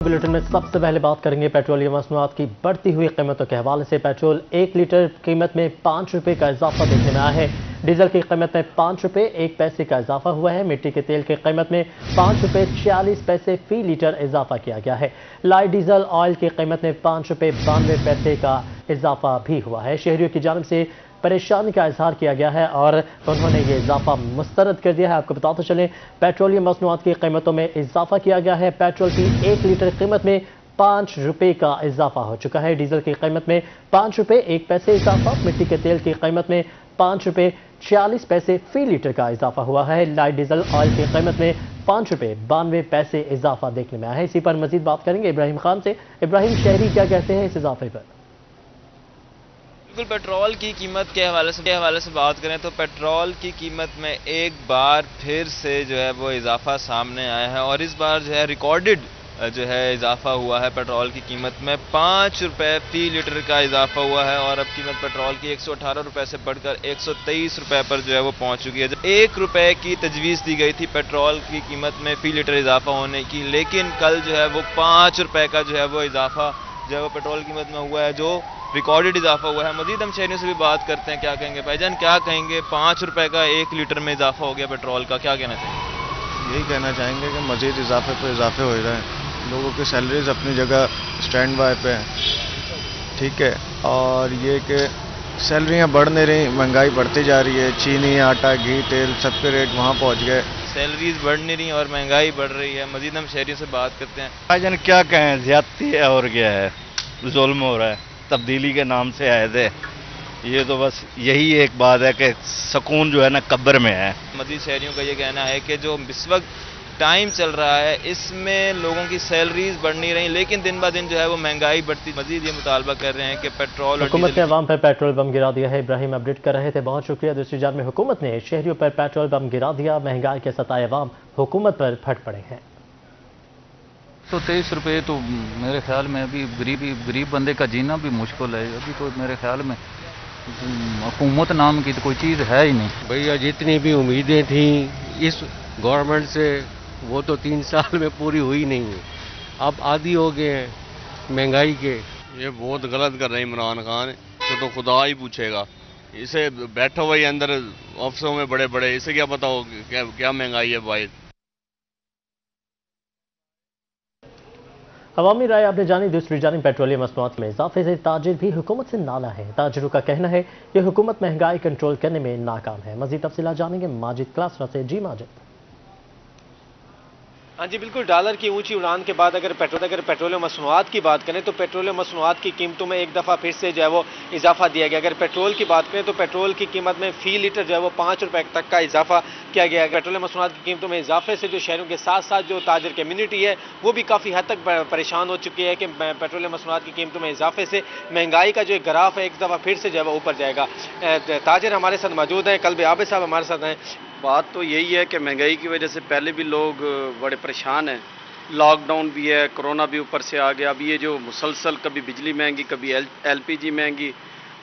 Bulletin में सबसे पहले बात करेंगे पेट्रोलियम मसनूआत की बढ़ती हुई कीमतों के हवाले से। पेट्रोल 1 लीटर कीमत में 5 रुपये का इजाफा देखने में आया है। डीजल की कीमत में 5 रुपये 1 पैसे का इजाफा हुआ है। मिट्टी के तेल की कीमत में 5 रुपये 46 पैसे फी लीटर इजाफा किया गया है। लाइट डीजल ऑयल की कीमत में 5 रुपये 92 पैसे का इजाफा भी हुआ है। शहरियों की जानिब से परेशानी का इजहार किया गया है और उन्होंने ये इजाफा मुस्तरद कर दिया है। आपको बताते चलें, पेट्रोलियम मसनूआत की कीमतों में इजाफा किया गया है। पेट्रोल की 1 लीटर कीमत में 5 रुपये का इजाफा हो चुका है। डीजल की कीमत में 5 रुपये 1 पैसे इजाफा। मिट्टी के तेल की कीमत में 5 रुपये 46 पैसे फी लीटर का इजाफा हुआ है। लाइट डीजल ऑयल की कीमत में 5 रुपये 92 पैसे इजाफा देखने में आया है। इसी पर मजीद बात करेंगे इब्राहिम खान से। इब्राहिम, शहरी क्या कहते हैं इस इजाफे पर? बिल्कुल, पेट्रोल की कीमत के हवाले से बात करें तो पेट्रोल की कीमत में एक बार फिर से जो है वो इजाफा सामने आया है और इस बार जो है रिकॉर्डेड जो है इजाफा हुआ है। पेट्रोल की कीमत में 5 रुपये फी लीटर का इजाफा हुआ है और अब कीमत पेट्रोल की 118 रुपये से बढ़कर 123 रुपये पर जो है वो पहुंच चुकी है। 1 रुपये की तजवीज़ दी गई थी पेट्रोल की कीमत में फी लीटर इजाफा होने की, लेकिन कल जो है वो 5 रुपये का जो है वो इजाफा जो है वो पेट्रोल की कीमत में हुआ है, जो रिकॉर्डेड इजाफा हुआ है। मजीद हम शहरियों से भी बात करते हैं, क्या कहेंगे भाईजान, क्या कहेंगे? 5 रुपये का 1 लीटर में इजाफा हो गया पेट्रोल का, क्या कहना चाहिए? यही कहना चाहेंगे कि मजीद इजाफे पर इजाफे हो रहे हैं। लोगों की सैलरीज अपनी जगह स्टैंड बाय पे हैं, ठीक है, और ये कि सैलरियाँ बढ़ नहीं रही, महंगाई बढ़ती जा रही है। चीनी, आटा, घी, तेल सबके रेट वहाँ पहुँच गए। सैलरीज बढ़ नहीं रही और महंगाई बढ़ रही है। मजीद हम शहरियों से बात करते हैं। भाईजान क्या कहें, ज्यादती है और क्या है, जुल्म हो रहा है। तब्दीली के नाम से आए थे, ये तो बस यही एक बात है कि सुकून जो है ना कब्र में है। मजीद शहरियों का ये कहना है कि जो इस वक्त टाइम चल रहा है इसमें लोगों की सैलरीज बढ़ नहीं रही, लेकिन दिन ब दिन जो है वो महंगाई बढ़ती। मजीद ये मुतालबा कर रहे हैं कि पेट्रोल हुकूमत ने अवाम पर पेट्रोल बम गिरा दिया है। इब्राहिम अपडेट कर रहे थे, बहुत शुक्रिया। दूसरी जान में हुकूमत ने शहरियों पर पेट्रोल बम गिरा दिया। महंगाई के सताए अवाम हुकूमत पर फट पड़े हैं। तो 23 रुपये तो मेरे ख्याल में अभी गरीब बंदे का जीना भी मुश्किल है। अभी तो मेरे ख्याल में हुकूमत नाम की तो कोई चीज़ है ही नहीं। भैया जितनी भी उम्मीदें थी इस गवर्नमेंट से वो तो 3 साल में पूरी हुई नहीं है। अब आदी हो गए हैं महंगाई के। ये बहुत गलत कर रहे हैं इमरान खान, तो खुदा ही पूछेगा। इसे बैठा हुआ ही अंदर ऑफिसों में बड़े बड़े, इसे क्या पता हो क्या महंगाई है भाई। अवामी राय आपने जानी। दूसरी जानिब पेट्रोलियम मसनूआत में इजाफे से ताजिर भी हुकूमत से नाला है। ताजिरों का कहना है कि हुकूमत महंगाई कंट्रोल करने में नाकाम है। मजीद तफसीलात जानेंगे माजिद क्लासरा से। जी माजिद। हाँ जी बिल्कुल, डॉलर की ऊंची उड़ान के बाद अगर पेट्रोलियम मसनूआत की बात करें तो पेट्रोलियम मसनूआत की कीमतों में एक दफ़ा फिर से जो है वो इजाफा दिया गया। अगर पेट्रोल की बात करें तो पेट्रोल की कीमत में फी लीटर जो है वो 5 रुपये तक का इजाफा किया गया है। पेट्रोलियम मसनूआत की कीमतों में इजाफे से जो शहरों के साथ साथ जो ताजिर कम्यूनिटी है वो भी काफ़ी हद तक परेशान हो चुकी है कि पेट्रोलियम मसनूआत की कीमतों में इजाफे से महंगाई का जो एक ग्राफ है एक दफ़ा फिर से जो है वो ऊपर जाएगा। ताजिर हमारे साथ मौजूद हैं, कल्बे आबिद साहब हमारे साथ हैं। बात तो यही है कि महंगाई की वजह से पहले भी लोग बड़े परेशान हैं। लॉकडाउन भी है, कोरोना भी ऊपर से आ गया। अब ये जो मुसलसल कभी बिजली महंगी, कभी एलपीजी महंगी,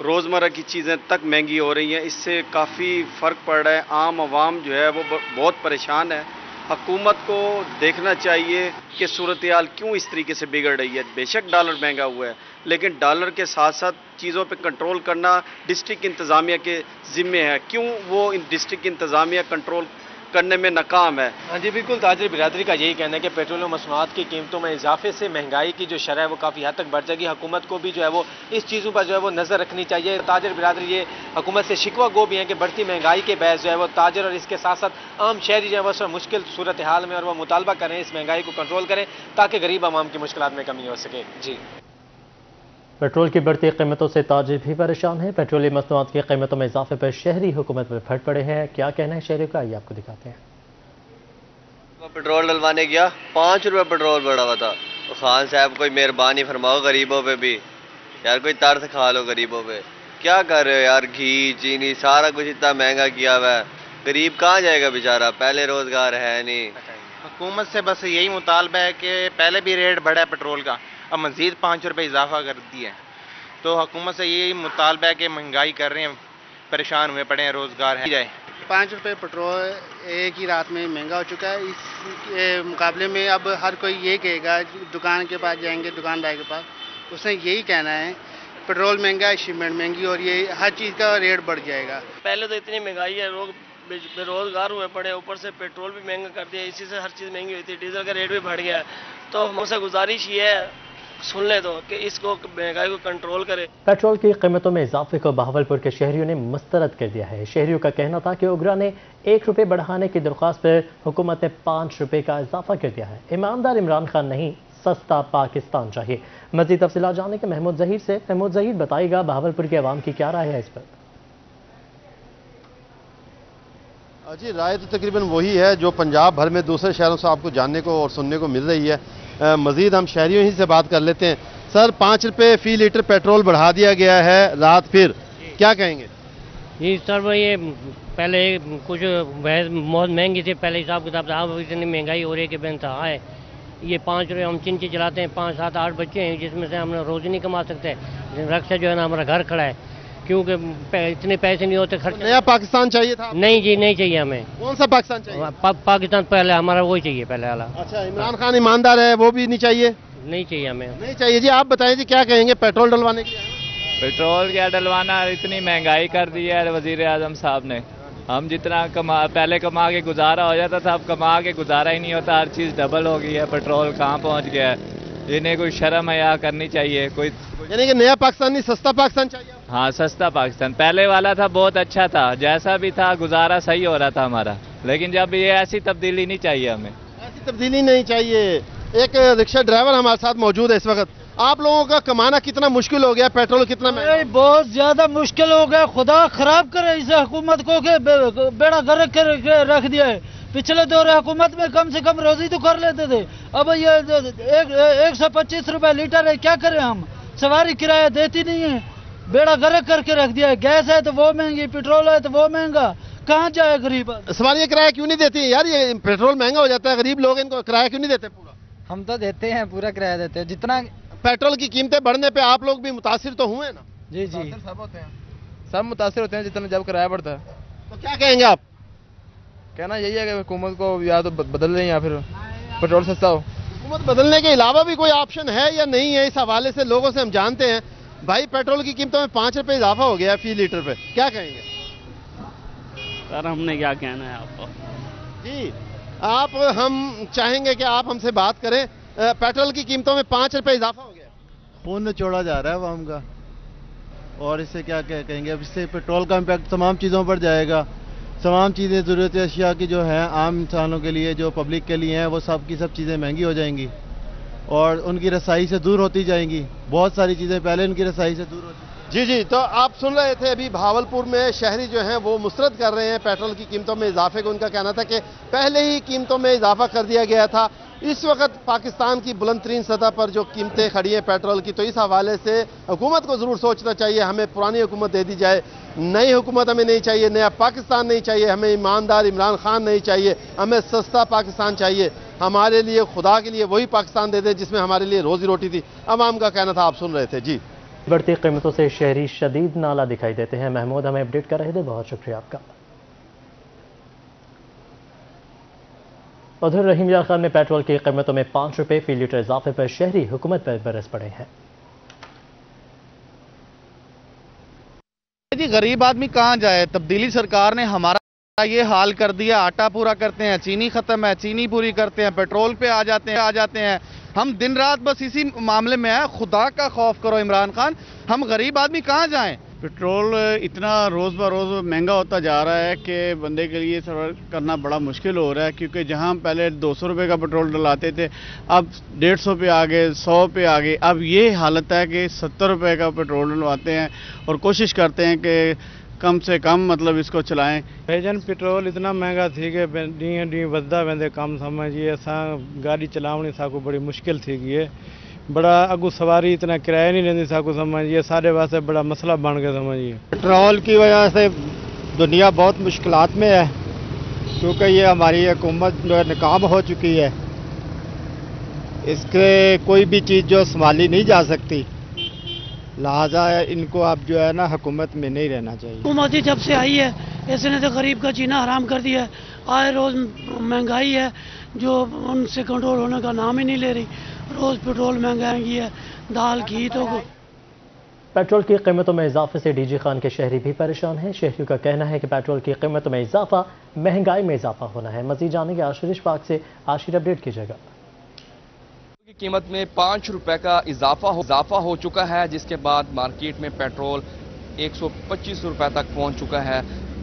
रोज़मर्रा की चीज़ें तक महंगी हो रही हैं, इससे काफ़ी फ़र्क पड़ रहा है। आम आवाम जो है वो बहुत परेशान है। हुकूमत को देखना चाहिए कि सूरत हाल क्यों इस तरीके से बिगड़ रही है। बेशक डॉलर महंगा हुआ है, लेकिन डॉलर के साथ साथ चीज़ों पे कंट्रोल करना डिस्ट्रिक्ट इंतज़ामिया के ज़िम्मे है। क्यों वो डिस्ट्रिक्ट इंतज़ामिया कंट्रोल करने में नाकाम है? हाँ जी बिल्कुल, ताजिर बिरादरी का यही कहना है कि पेट्रोलियम मसनूआत की कीमतों में इजाफे से महंगाई की जो शरह है वो काफ़ी हद तक बढ़ जाएगी। हुकूमत को भी जो है वो इस चीज़ों पर जो है वो नज़र रखनी चाहिए। ताजिर बिरादरी ये हुकूमत से शिकवा गो भी हैं कि बढ़ती महंगाई के बहस जो है वो ताजिर और इसके साथ साथ आम शहरी जो है वो मुश्किल सूरत हाल में और वो मुतालबा करें इस महंगाई को कंट्रोल करें ताकि गरीब आवाम की मुश्किलात में कमी हो सके। जी, पेट्रोल की बढ़ती कीमतों से ताजिर भी परेशान है। पेट्रोलियम मसनूआत की कीमतों में इजाफे पर शहरी हुकूमत पर फट पड़े हैं। क्या कहना है शहरियों का, ये आपको दिखाते हैं। पेट्रोल डलवाने गया, 5 रुपये पेट्रोल बढ़ा हुआ था। तो खान साहब कोई मेहरबानी फरमाओ गरीबों पे भी यार, कोई तरस खा लो गरीबों पे। क्या कर रहे हो यार, घी चीनी सारा कुछ इतना महंगा किया हुआ है, गरीब कहाँ जाएगा बेचारा, पहले रोजगार है नहीं। हुकूमत से बस यही मुतालबा है कि पहले भी रेट बढ़ा है पेट्रोल का, अब मज़ीद 5 रुपये इजाफा कर दिया है। तो हुकूमत से यही मुतालबा है कि महंगाई कर रहे हैं, परेशान हुए पड़े हैं, रोज़गार है जाए। 5 रुपये पेट्रोल एक ही रात में महंगा हो चुका है। इस मुकाबले में अब हर कोई ये कहेगा, दुकान के पास जाएंगे, दुकानदार के पास, उसने यही कहना है पेट्रोल महंगा है, शिपमेंट महंगी और ये हर चीज़ का रेट बढ़ जाएगा। पहले तो इतनी महंगाई है, लोग बेरोजगार हुए पड़े, ऊपर से पेट्रोल भी महंगा कर दिया, इसी से हर चीज़ महंगी हुई थी, डीजल का रेट भी बढ़ गया। तो हमसे गुजारिश ये है, सुन ले दो कि इसको महंगाई को कंट्रोल करे। पेट्रोल की कीमतों में इजाफे को बहावलपुर के शहरियों ने मुस्तरद कर दिया है। शहरियों का कहना था कि उगरा ने 1 रुपये बढ़ाने की दरख्वास्त पर हुकूमत ने 5 रुपये का इजाफा कर दिया है। ईमानदार इमरान खान नहीं, सस्ता पाकिस्तान चाहिए। मज़ीद तफसीलात जानने के महमूद ज़हीर से। महमूद ज़हीर, बताइएगा बहावलपुर के अवाम की क्या राय है इस पर? जी, राय तो तकरीबन वही है जो पंजाब भर में दूसरे शहरों से आपको जानने को और सुनने को मिल रही है। मज़ीद हम शहरियों ही से बात कर लेते हैं। सर, 5 रुपये फी लीटर पेट्रोल बढ़ा दिया गया है रात, फिर क्या कहेंगे? जी सर, ये पहले कुछ बहुत महंगी थी, पहले हिसाब किताब था, अब इतनी महंगाई हो रही है कि बेनतहा है। ये 5 रुपये हम चिंची चलाते हैं, 5, 7, 8 बच्चे हैं जिसमें से हम रोज़ नहीं कमा सकते। रक्षा जो है ना हमारा घर खड़ा है, क्योंकि इतने पैसे नहीं होते खर्च। नया पाकिस्तान चाहिए था? नहीं जी, नहीं चाहिए हमें। कौन सा पाकिस्तान चाहिए? पाकिस्तान पहले हमारा वही चाहिए, पहले वाला। अच्छा, इमरान खान ईमानदार है, वो भी नहीं चाहिए? नहीं चाहिए हमें। नहीं चाहिए। जी, आप बताएं जी, क्या कहेंगे पेट्रोल डलवाने के लिए? पेट्रोल क्या डलवाना, इतनी महंगाई कर दी है वजीर आजम साहब ने। हम जितना पहले कमा के गुजारा हो जाता था, अब कमा के गुजारा ही नहीं होता, हर चीज़ डबल हो गई है। पेट्रोल कहाँ पहुँच गया है? इन्हें कोई शर्म हया करनी चाहिए कोई। यानी कि नया पाकिस्तान नहीं, सस्ता पाकिस्तान चाहिए? हाँ, सस्ता पाकिस्तान। पहले वाला था बहुत अच्छा था, जैसा भी था गुजारा सही हो रहा था हमारा, लेकिन जब ये ऐसी तब्दीली नहीं चाहिए हमें। ऐसी तब्दीली नहीं चाहिए। एक रिक्शा ड्राइवर हमारे साथ मौजूद है इस वक्त। आप लोगों का कमाना कितना मुश्किल हो गया, पेट्रोल कितना महंगा? बहुत ज्यादा मुश्किल हो गया। खुदा खराब करे इस हुकूमत को के बेड़ा गर्क कर रख दिया है। पिछले दौर हुकूमत में कम से कम रोजी तो कर लेते थे, अब ये 125 रुपए लीटर है, क्या करें हम? सवारी किराया देती नहीं है, बेड़ा गर्क करके रख दिया है। गैस है तो वो महंगी, पेट्रोल है तो वो महंगा, कहाँ जाए गरीब? सवारी किराया क्यों नहीं देती यार? ये पेट्रोल महंगा हो जाता है, गरीब लोग इनको किराया क्यों नहीं देते पूरा? हम तो देते हैं, पूरा किराया देते हैं। जितना पेट्रोल की कीमतें बढ़ने पे आप लोग भी मुतासिर तो हुए ना? जी जी, सब होते हैं, सब मुतासिर होते हैं जितना जब किराया बढ़ता है। तो क्या कहेंगे आप? कहना यही है कि हुकूमत को या तो बदल लें या फिर पेट्रोल सस्ता हो। हुकूमत बदलने के अलावा भी कोई ऑप्शन है या नहीं है? इस हवाले से लोगों से हम जानते हैं। भाई, पेट्रोल की कीमतों में 5 रुपये इजाफा हो गया फी लीटर पे, क्या कहेंगे? सर, हमने क्या कहना है आपको? जी, हम चाहेंगे कि आप हमसे बात करें। पेट्रोल की कीमतों में 5 रुपये इजाफा हो गया, खून निचोड़ा जा रहा है अवाम का, और इससे क्या कहेंगे? अब इससे पेट्रोल का इम्पैक्ट तमाम चीज़ों पर जाएगा। तमाम चीज़ें, ज़रूरत अशिया की जो हैं आम इंसानों के लिए, जो पब्लिक के लिए हैं, वो सब की सब चीज़ें महंगी हो जाएंगी और उनकी रसाई से दूर होती जाएंगी। बहुत सारी चीज़ें पहले उनकी रसाई से दूर होती। जी जी, तो आप सुन रहे थे अभी भावलपुर में शहरी जो हैं वो मुस्तरद कर रहे हैं पेट्रोल की कीमतों में इजाफे को। उनका कहना था कि पहले ही कीमतों में इजाफा कर दिया गया था। इस वक्त पाकिस्तान की बुलंद तरीन सतह पर जो कीमतें खड़ी हैं पेट्रोल की, तो इस हवाले से हुकूमत को ज़रूर सोचना चाहिए। हमें पुरानी हुकूमत दे दी जाए, नई हुकूमत हमें नहीं चाहिए, नया पाकिस्तान नहीं चाहिए, हमें ईमानदार इमरान खान नहीं चाहिए, हमें सस्ता पाकिस्तान चाहिए। हमारे लिए खुदा के लिए वही पाकिस्तान दे दे जिसमें हमारे लिए रोजी रोटी थी। अवाम का कहना था, आप सुन रहे थे। जी, बढ़ती कीमतों से शहरी शदीद नाला दिखाई देते हैं। महमूद हमें अपडेट कर रहे थे, बहुत शुक्रिया आपका। उधर रहीम यार खान में पेट्रोल की कीमतों में 5 रुपये फी लीटर इजाफे पर शहरी हुकूमत पर बरस पड़े हैं। जी, गरीब आदमी कहाँ जाए? तब्दीली सरकार ने हमारा ये हाल कर दिया। आटा पूरा करते हैं, चीनी खत्म है, चीनी पूरी करते हैं, पेट्रोल पे आ जाते हैं। हम दिन रात बस इसी मामले में है। खुदा का खौफ करो इमरान खान, हम गरीब आदमी कहाँ जाएं? पेट्रोल इतना रोज़ ब रोज़ महंगा होता जा रहा है कि बंदे के लिए सफ़र करना बड़ा मुश्किल हो रहा है, क्योंकि जहां हम पहले 200 रुपये का पेट्रोल डलाते थे, अब 150 पे आ गए, 100 पे आ गए। अब ये हालत है कि 70 रुपये का पेट्रोल डलवाते हैं और कोशिश करते हैं कि कम से कम मतलब इसको चलाएं। भाईजान, पेट्रोल इतना महंगा थी कि डी डी वधदा वेंदे कम समझिए असां गाड़ी चलावणी साकू बड़ी मुश्किल थी गई है। बड़ा अगू सवारी इतना किराया नहीं लेंदी साकू समझिए, सारे वास्ते बड़ा मसला बन गया समझिए। पेट्रोल की वजह से दुनिया बहुत मुश्किलात में है, क्योंकि ये हमारी हुकूमत जो है नाकाम हो चुकी है। इसके कोई भी चीज़ जो संभाली नहीं जा सकती, लिहाजा इनको अब जो है ना हुकूमत में नहीं रहना चाहिए। हुकूमत जब से आई है इसने तो गरीब का जीना हराम कर दिया है। आए रोज़ महंगाई है जो उनसे कंट्रोल होने का नाम ही नहीं ले रही। रोज़ पेट्रोल महंगाई है, दाल घी तो पेट्रोल की कीमतों में इजाफे से डीजी खान के शहरी भी परेशान हैं। शहरियों का कहना है कि पेट्रोल की कीमतों में इजाफा महंगाई में इजाफा होना है। मजीद जानेंगे आशीष पाक से। आशीष अपडेट कीजिएगा। की कीमत में 5 रुपए का इजाफा हो चुका है, जिसके बाद मार्केट में पेट्रोल 125 रुपए तक पहुंच चुका है।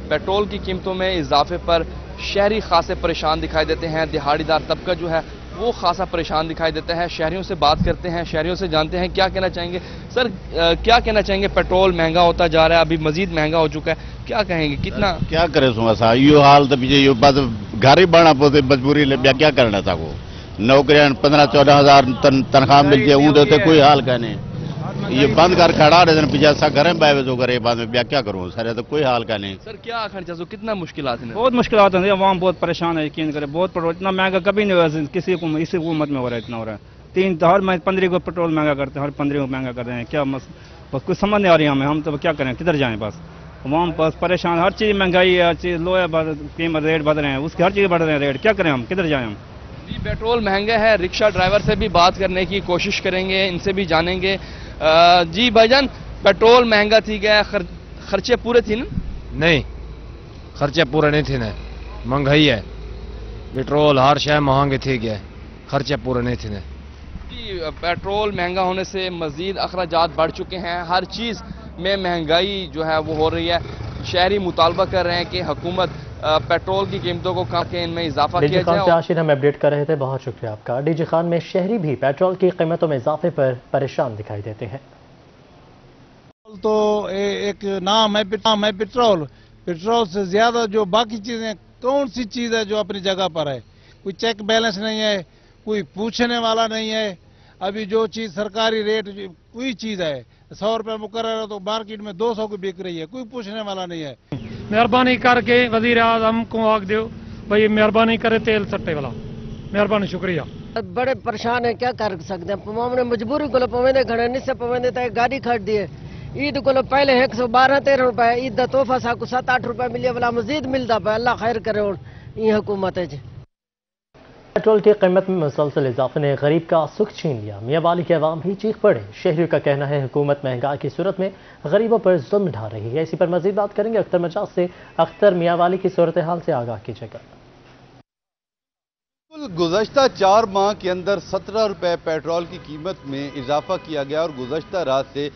पेट्रोल की कीमतों में इजाफे पर शहरी खासे परेशान दिखाई देते हैं। दिहाड़ीदार तबका जो है वो खासा परेशान दिखाई देता है। शहरियों से बात करते हैं, शहरियों से जानते हैं क्या कहना चाहेंगे। सर, क्या कहना चाहेंगे? पेट्रोल महंगा होता जा रहा है, अभी मजीद महंगा हो चुका है, क्या कहेंगे? कितना क्या करे सुहा यो हाल तो पीछे यो बस घर ही बढ़ना पोते मजबूरी ले क्या करना था वो नौकरियां 15-14 हजार तनख्वाह मिल जाए ऊँटे कोई हाल का नहीं। ये बंद कर खड़ा रहे पीछे ऐसा घर में बाय जो करे बाद में क्या करूँ सर, तो कोई हाल का नहीं। सर क्या आखिर चाहो, कितना मुश्किलात है? बहुत मुश्किलात है, आवाम बहुत परेशान है। यकीन करे बहुत पेट्रोल इतना महंगा कभी नहीं हुआ किसी को, इसी हुकूमत में हो रहा है, इतना हो रहा है। हर 15 को पेट्रोल महंगा करते हैं, हर 15 को महंगा कर रहे हैं। क्या बस कुछ समझ नहीं आ रही हमें, हम तो क्या करें, किधर जाएं? बस आवाम बस परेशान, हर चीज़ महंगाई है, हर चीज़ लो है, कीमत रेट बढ़ रहे हैं, उसके हर चीज़ बढ़ रहे हैं रेट, क्या करें हम, किधर जाएं हम? जी पेट्रोल महंगा है। रिक्शा ड्राइवर से भी बात करने की कोशिश करेंगे, इनसे भी जानेंगे। जी भाईजान, पेट्रोल महंगा थी गया, खर्चे पूरे थे ना? नहीं, खर्चे पूरे नहीं थे ना, महंगाई है। पेट्रोल हर शय महंगे थे गया, खर्चे पूरे नहीं थे ना। जी पेट्रोल महंगा होने से मजीद अखराजात बढ़ चुके हैं, हर चीज़ में महंगाई जो है वो हो रही है। शहरी मुतालबा कर रहे हैं कि हुकूमत पेट्रोल की कीमतों को कम के इनमें इजाफा किया जाए। से आशीष हम अपडेट कर रहे थे, बहुत शुक्रिया आपका। डीजी खान में शहरी भी पेट्रोल की कीमतों में इजाफे पर परेशान दिखाई देते हैं। तो एक नाम है पेट्रोल, पेट्रोल से ज्यादा जो बाकी चीजें कौन सी चीज है जो अपनी जगह पर है? कोई चेक बैलेंस नहीं है, कोई पूछने वाला नहीं है। अभी जो चीज सरकारी रेट कोई चीज है 100 रुपए मुकर्रर है तो मार्केट में 200 की बिक रही है, कोई पूछने वाला नहीं है। मेहरबानी करके वजीर आजम को आग दो भाई, मेहरबानी करे तेल सट्टे वाला, मेहरबानी शुक्रिया। बड़े परेशान है, क्या कर सकते हैं? हमने मजबूरी को पवेंदे घड़े निस्से पवेंदे तो गाड़ी खड़ दिए। ईद को पहले 112-13 रुपए, ईद का तोहफा साकू 7-8 रुपए मिले वाला मजीद मिलता पे। अल्लाह खैर करे ये हुकूमत है। पेट्रोल की कीमत में मुसलसल इजाफे ने गरीब का सुख छीन लिया। मियाँ वाली के अवाम भी चीख पड़े। शहरियों का कहना है हुकूमत महंगाई की सूरत में गरीबों पर जुल्म ढा रही है। इसी पर मजीद बात करेंगे अख्तर मजाज से। अख्तर, मियाँ वाली की सूरत हाल से आगाह कीजिएगा। गुज़श्ता 4 माह के अंदर 17 रुपए पेट्रोल की कीमत में इजाफा किया गया और गुज़श्ता रात से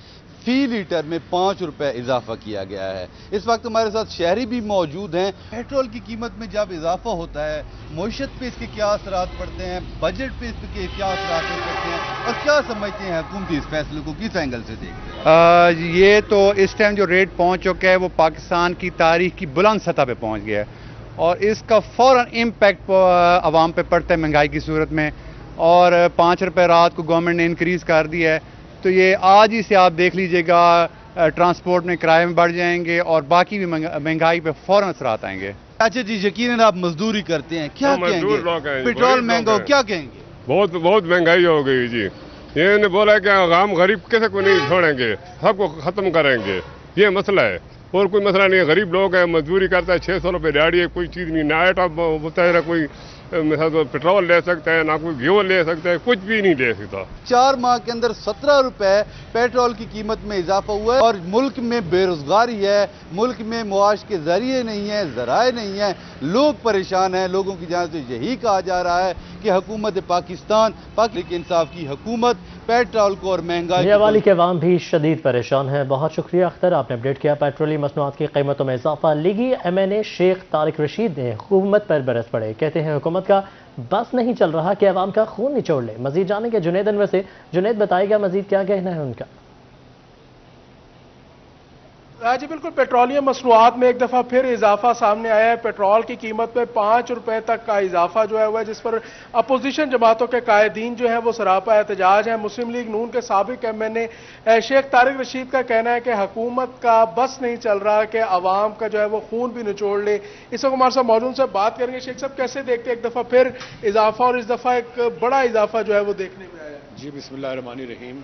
फी लीटर में 5 रुपए इजाफा किया गया है। इस वक्त हमारे साथ शहरी भी मौजूद हैं। पेट्रोल की कीमत में जब इजाफा होता है, मईशत पे इसके क्या असरात पड़ते हैं, बजट पे इसके क्या असरात पड़ते हैं और क्या समझते हैं हुकूमती इस फैसले को किस एंगल से देखते हैं? ये तो इस टाइम जो रेट पहुंच चुका है वो पाकिस्तान की तारीख की बुलंद सतह पे पहुंच गया है और इसका फौरन इम्पैक्ट आवाम पे पड़ता है महंगाई की सूरत में। और 5 रुपए रात को गवर्नमेंट ने इंक्रीज कर दिया है, तो ये आज ही से आप देख लीजिएगा ट्रांसपोर्ट में किराए में बढ़ जाएंगे और बाकी भी महंगाई पे फौरन असरात आएंगे। अच्छा जी, यकीनन आप मजदूरी करते हैं, क्या कहेंगे? पेट्रोल महंगा हो, क्या कहेंगे? बहुत महंगाई हो गई जी। ये बोला कि आम गरीब किसी को नहीं छोड़ेंगे, सबको खत्म करेंगे, ये मसला है और कोई मसला नहीं है। गरीब लोग हैं, मजदूरी करता है, 600 रुपये दिहाड़ी है, कोई चीज़ नहीं, ना आटा होता है, कोई पेट्रोल ले सकता है, ना कोई घी ले सकता है, कुछ भी नहीं ले सकता। 4 माह के अंदर 17 रुपए पेट्रोल की कीमत में इजाफा हुआ है और मुल्क में बेरोजगारी है, मुल्क में मुआश के जरिए नहीं है, जराए नहीं है, लोग परेशान हैं। लोगों की जान से यही कहा जा रहा है कि हुकूमत पाकिस्तान पाक इंसाफ की हुकूमत पेट्रोल को और महंगाई मियाँ वाली के अवाम भी शदीद परेशान है। बहुत शुक्रिया अख्तर, आपने अपडेट किया। पेट्रोलियम मसनूआत की कीमतों में इजाफा। लीगी MNA शेख तारिक रशीद ने हुकूमत पर बरस पड़े। कहते हैं हुकूमत का बस नहीं चल रहा कि अवाम का खून निचोड़ ले। मजीद जानेंगे जुनैद अनवर से। जुनैद, बताएगा मजीद क्या कहना है उनका? जी बिल्कुल, पेट्रोलियम मसनूआत में एक दफ़ा फिर इजाफा सामने आया है। पेट्रोल की कीमत में 5 रुपए तक का इजाफा जो है हुआ है, जिस पर अपोजिशन जमातों के कायदीन जो है वो सरापा एहतजाज है। मुस्लिम लीग नून के साबिक MNA शेख तारिक रशीद का कहना है कि हुकूमत का बस नहीं चल रहा कि अवाम का जो है वो खून भी निचोड़ ले। इस वक्त हमारे साथ मौजूद से बात करेंगे। शेख साहब, कैसे देखते हैं एक दफ़ा फिर इजाफा और इस दफ़ा एक बड़ा इजाफा जो है वो देखने में आया? जी बिस्मिल्लाहिर्रहमानिर्रहीम।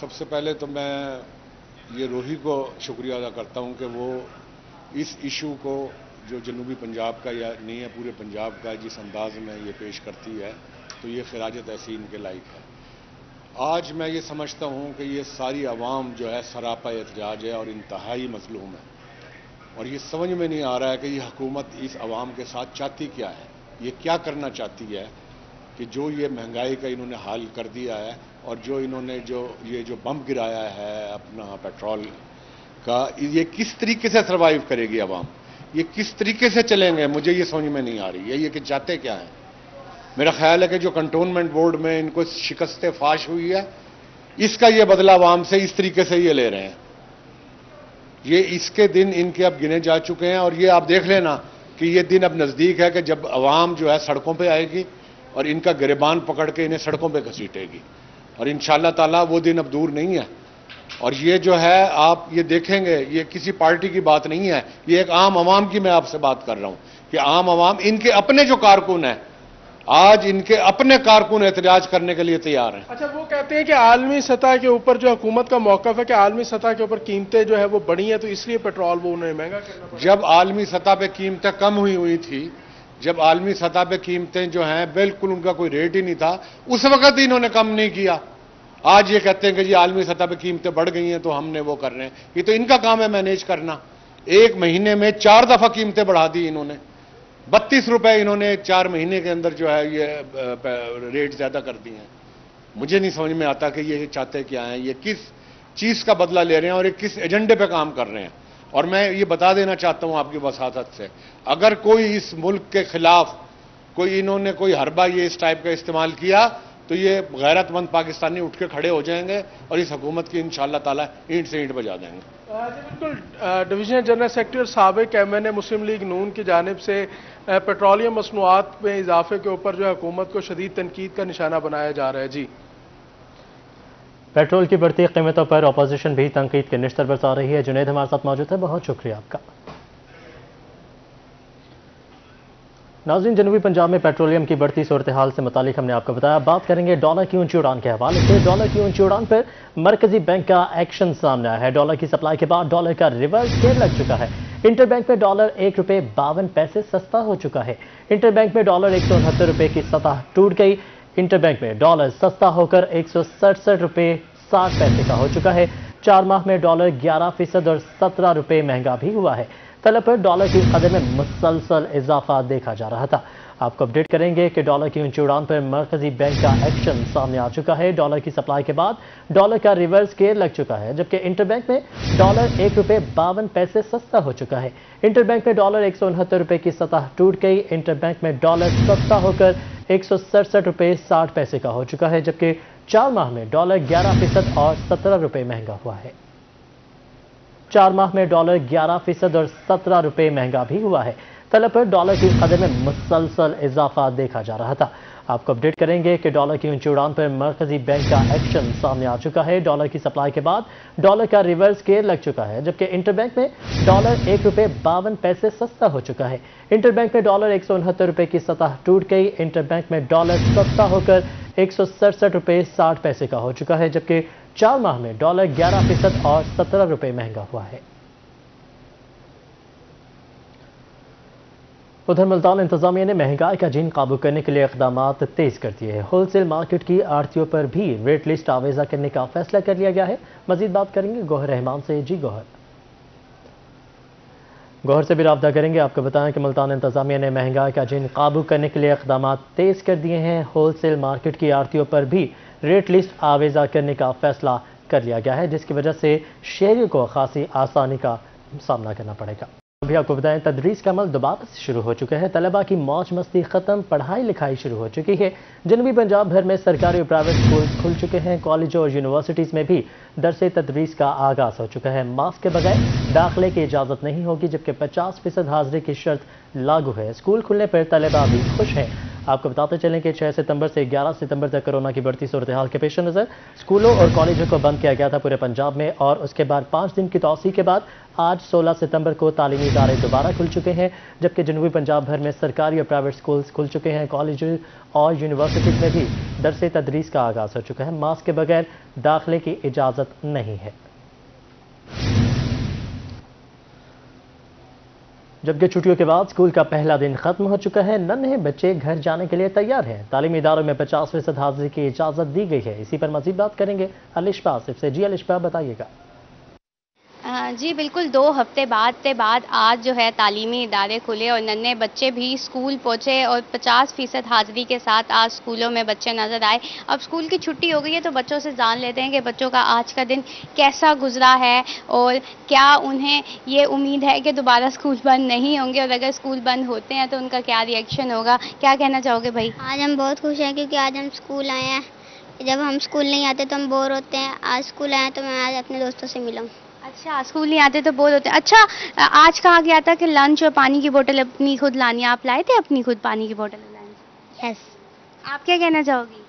सबसे पहले तो मैं ये रोही को शुक्रिया अदा करता हूँ कि वो اس ایشو کو جو جنوبی پنجاب کا یا نہیں ہے پورے پنجاب کا جس انداز میں یہ پیش کرتی ہے تو یہ خراج تحسین کے لائق ہے۔ آج میں یہ سمجھتا ہوں کہ یہ ساری عوام جو ہے سراپا احتجاج ہے اور انتہائی مظلوم ہے، اور یہ سمجھ میں نہیں آ رہا ہے کہ یہ حکومت اس عوام کے ساتھ چاہتی کیا ہے، یہ کیا کرنا چاہتی ہے کہ جو یہ مہنگائی کا انہوں نے حل کر دیا ہے اور جو انہوں نے جو بم گرایا ہے اپنا پیٹرول کا، یہ کس طریقے سے سروائیو کرے گی عوام، یہ کس طریقے سے چلیں گے، مجھے یہ سمجھ میں نہیں آ رہی ہے یہ کہ چاہتے کیا ہیں۔ میرا خیال ہے کہ جو کنٹونمنٹ بورڈ میں ان کو شکست فاش ہوئی ہے، اس کا یہ بدلہ عوام سے اس طریقے سے یہ لے رہے ہیں۔ یہ اس کے دن ان کے اب گنے جا چکے ہیں، اور یہ آپ دیکھ لینا کہ یہ دن اب نزدیک ہے کہ جب عوام جو ہے سڑکوں پہ آئے گی اور ان کا گریبان پکڑ کے انہیں سڑکوں پہ گھسیٹے گی، اور انشاءاللہ تعالیٰ وہ دن اب دور نہیں ہے۔ اور یہ جو ہے آپ یہ دیکھیں گے، یہ کسی پارٹی کی بات نہیں ہے، یہ ایک عام عوام کی میں آپ سے بات کر رہا ہوں کہ عام عوام، ان کے اپنے جو کارکن ہیں، آج ان کے اپنے کارکن احتجاج کرنے کے لیے تیار ہیں۔ اچھا، وہ کہتے ہیں کہ عالمی سطح کے اوپر جو حکومت کا موقف ہے کہ عالمی سطح کے اوپر قیمتیں جو ہے وہ بڑھی ہیں تو اس لیے پیٹرول وہ انہیں مہنگا کرنا پڑا۔ جب عالمی سطح پہ قیمتیں کم ہوئی تھی، جب عالمی سطح پہ قیمتیں جو ہیں بالکل ان کا کوئی ریٹ ہی نہیں تھا، اس وقت انہوں نے کم نہیں کیا۔ آج یہ کہتے ہیں کہ جی عالمی سطح پہ قیمتیں بڑھ گئی ہیں تو ہم نے وہ کر رہے ہیں، یہ تو ان کا کام ہے مینیج کرنا۔ ایک مہینے میں 4 دفعہ قیمتیں بڑھا دی انہوں نے، 32 روپے انہوں نے 4 مہینے کے اندر جو ہے یہ ریٹ زیادہ کر دی ہیں۔ مجھے نہیں سمجھ میں آتا کہ یہ چاہتے کیا ہیں، یہ کس چیز کا بدلہ لے رہے ہیں اور یہ کس ایجنڈے پہ کام کر رہے ہیں۔ اور میں یہ بتا دینا چاہتا ہوں آپ کی وساطت سے، اگر کوئی اس ملک کے خلاف کوئی انہوں نے کوئی حربہ یہ اس ٹائپ کا استعمال کیا تو یہ غیرت مند پاکستانی اٹھ کے کھڑے ہو جائیں گے اور اس حکومت کی انشاءاللہ تعالیٰ اینٹ سے اینٹ بجا دیں گے۔ بالکل، ڈویژنل جنرل سیکرٹری اور سابق MNA مسلم لیگ نون کی جانب سے پیٹرولیم مصنوعات میں اضافے کے اوپر جو حکومت کو شدید تنقید کا نشانہ بنایا جا رہا ہے۔ جی، پیٹرول کی بڑھتی قیمتوں پر اپوزیشن بھی تنقید کے نشتر برسا رہی ہے۔ جنید ہمارے ساتھ موجود ہے، بہت شکریہ آپ کا۔ ناظرین، جنوبی پنجاب میں پیٹرولیم کی بڑھتی صورتحال سے متعلق ہم نے آپ کو بتایا، بات کریں گے ڈالر کی اونچی اڑان کے حوالے سے۔ ڈالر کی اونچی اڑان پر مرکزی بینک کا ایکشن سامنے آیا ہے۔ ڈالر کی سپلائی کے بعد ڈالر کا ریورس گیئر لگ چکا ہے۔ انٹر بینک میں ڈالر 1 روپے 52 پیسے سستا ہو چکا ہے۔ انٹر بینک میں ڈالر 169 روپے کی سطح ٹوٹ گئی۔ انٹر بینک میں ڈالر سستا ہو کر 167 روپے 60 پیسے کا ہو چکا ہے۔ 4 ماہ میں ڈالر 11% اور 17 روپے مہنگا بھی ہوا ہے۔ طلب پر ڈالر کی قدر میں مسلسل اضافہ دیکھا جا رہا تھا۔ آپ کو اپڈیٹ کریں گے کہ ڈالر کی اونچی اڑان پر مرکزی بینک کا ایکشن سامنے آ چکا ہے۔ ڈالر کی سپلائی کے بعد ڈالر کا ریورس گیئر لگ چکا ہے، جبکہ انٹر بینک میں ڈالر 1 روپے 52 پیسے سستا ہو چکا ہے۔ انٹر بینک میں ڈالر 169 روپے کی سطح ٹوٹ گئی۔ انٹر بینک میں ڈالر سستا ہو کر 167 روپے 60 پیسے کا ہو چکا ہے، جبکہ 4 ماہ میں ڈالر 11% اور 17 روپے مہنگا ہوا ہے۔ 4 ماہ میں ڈالر 11% اور 17 روپے مہنگا بھی ہوا ہے۔ طلب پر ڈالر کی قدر میں مسلسل اضافہ دیکھا جا رہا تھا۔ آپ کو اپڈیٹ کریں گے کہ ڈالر کی اونچی اڑان پر مرکزی بینک کا ایکشن سامنے آ چکا ہے۔ ڈالر کی سپلائی کے بعد ڈالر کا ریورس گیئر لگ چکا ہے، جبکہ انٹر بینک میں ڈالر 1 روپے 52 پیسے سستا ہو چکا ہے۔ انٹر بینک میں ڈالر 169 روپے کی سطح ٹوٹ گئی۔ انٹر بینک میں ڈالر سستا ہو کر 167 روپے 60 پیسے کا ہو چکا ہے، جبکہ 4 ماہ میں ڈالر 11% اور 17 روپے مہنگا ہوا ہے۔ ادھر ملتان انتظامیہ نے مہنگائی کا جین قابو کرنے کے لیے اقدامات تیز کر دیے ہیں۔ ہول سیل مارکیٹ کی آڑھتیوں پر بھی ریٹ لسٹ آویزہ کرنے کا فیصلہ کر لیا گیا ہے۔ مزید بات کریں گے گوہر رحمان سے۔ جی گوہر سے بھی رابطہ کریں گے۔ آپ کو بتائیں کہ ملتان انتظامیہ نے مہنگائی کا جین قابو کرنے کے لیے اقدامات تیز کر دیے ہیں۔ ہول سیل مارکیٹ کی آڑھتیوں پر بھی ریٹ لسٹ آویزہ کرنے کا فیصلہ کر لیا گیا ہے، جس کی وجہ سے شہریوں کو خاصی آسانی کا سامنا کرنا پڑے گا۔ ابھی آپ کو بتائیں تدریس کا عمل دوبارہ سے شروع ہو چکا ہے۔ طلباء کی موج مستی ختم، پڑھائی لکھائی شروع ہو چکی ہے۔ جنوبی پنجاب بھر میں سرکاری اور پرائیویٹ سکولز کھل چکے ہیں۔ کالجوں اور یونیورسٹیز میں بھی درس تدریس کا آغاز ہو چکا ہے۔ ماسک کے بغیر داخلے کی اجازت نہیں ہوگی، جبکہ 50% حاضری کی شرط لاگو ہے۔ اسکول کھلنے پر طلباء بھی خوش ہیں۔ آپ کو بتاتے چلیں کہ 6 ستمبر سے 11 ستمبر تک کورونا کی بڑھتی صورتحال کے پیش نظر اسکولوں اور کالجوں کو بند کیا گیا تھا پورے پنجاب میں، اور اس کے بعد 5 دن کی توسیع کے بعد آج 16 ستمبر کو تعلیمی ادارے دوبارہ کھل چکے ہیں، جبکہ جنوبی پنجاب بھر میں سرکاری اور پرائیویٹ سکولز کھل چکے ہیں۔ کالج اور یونیورسٹیز میں بھی درس تدریس کا آغاز ہو چکا ہے۔ ماسک کے بغیر داخلے کی اجازت نہیں ہے۔ جبکہ چھٹیوں کے بعد اسکول کا پہلا دن ختم ہو چکا ہے، ننھے بچے گھر جانے کے لیے تیار ہیں۔ تعلیمی اداروں میں 50% حاضری کی اجازت دی گئی ہے۔ اسی پر مزید بات کریں گے الشفا آصف سے۔ جی الشفا، بتائیے گا۔ جی بالکل، 2 ہفتے بعد آج جو ہے تعلیمی ادارے کھلے اور ننھے بچے بھی اسکول پہنچے اور 50% حاضری کے ساتھ آج اسکولوں میں بچے نظر آئے۔ اب اسکول کی چھٹی ہو گئی ہے تو بچوں سے جان لیتے ہیں کہ بچوں کا آج کا دن کیسا گزرا ہے اور کیا انہیں یہ امید ہے کہ دوبارہ اسکول بند نہیں ہوں گے، اور اگر اسکول بند ہوتے ہیں تو ان کا کیا ری ایکشن ہوگا، کیا کہنا چاہو گے بھائی؟ آج ہم بہت خوش ہیں کیونکہ آج ہم اسکول آئے ہیں۔ جب ہم اسکول نہیں آتے تو ہم بور ہوتے ہیں، آج اسکول آئے تو میں آج اپنے دوستوں سے ملا ہوں۔ اچھا، اسکول نہیں آتے تو بور ہوتے ہیں۔ اچھا، آج کہا گیا تھا کہ لنچ اور پانی کی بوتل اپنی خود لانی ہے، آپ لائے تھے اپنی خود پانی کی بوتل لنچ؟ یس۔ آپ کیا کہنا چاہو گی؟